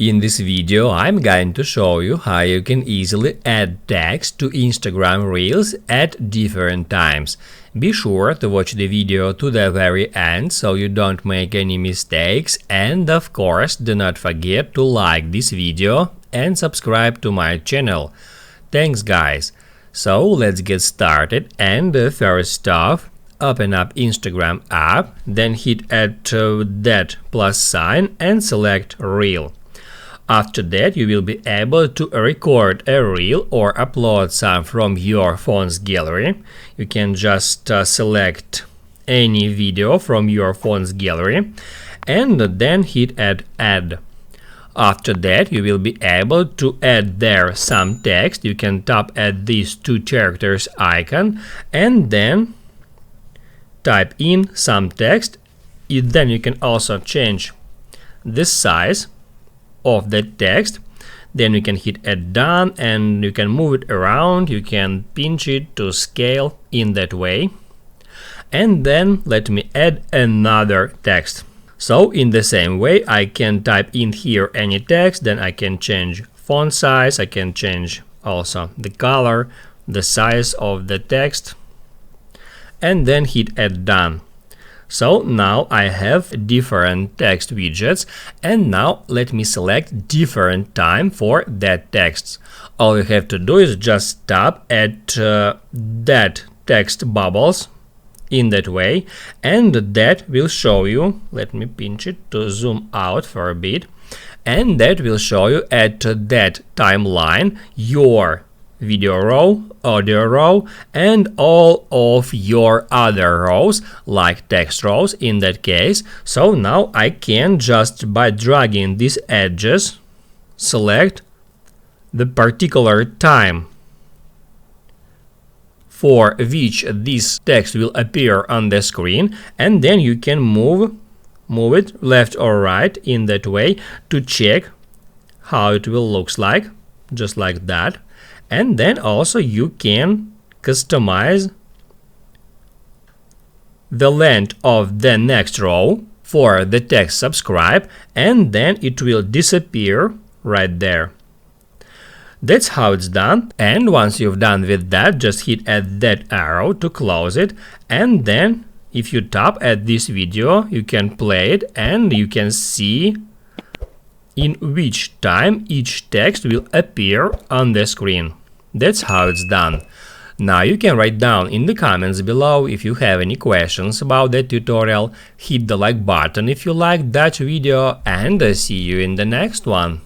In this video, I'm going to show you how you can easily add text to Instagram Reels at different times. Be sure to watch the video to the very end so you don't make any mistakes, and of course do not forget to like this video and subscribe to my channel. Thanks guys! So let's get started, and first off, open up Instagram app, then hit add that plus sign and select Reel. After that, you will be able to record a reel or upload some from your phone's gallery. You can just select any video from your phone's gallery and then hit add. After that, you will be able to add there some text. You can tap at these two characters icon and then type in some text. Then you can also change the size of the text. Then you can hit add done and you can move it around. You can pinch it to scale in that way. And then let me add another text. So in the same way, I can type in here any text, then I can change font size, I can change also the color, the size of the text, and then hit add done. So now I have different text widgets, and now let me select different time for that text. All you have to do is just tap at that text bubbles in that way, and that will show you, let me pinch it to zoom out for a bit, and that will show you at that timeline your video row, audio row, and all of your other rows, like text rows in that case. So now I can just by dragging these edges select the particular time for which this text will appear on the screen, and then you can move it left or right in that way to check how it will look like, just like that. And then also you can customize the length of the next row for the text subscribe, and then it will disappear right there. That's how it's done. And once you've done with that, just hit at that arrow to close it, and then if you tap at this video, you can play it and you can see in which time each text will appear on the screen. That's how it's done. Now you can write down in the comments below if you have any questions about that tutorial. Hit the like button if you liked that video, and see you in the next one.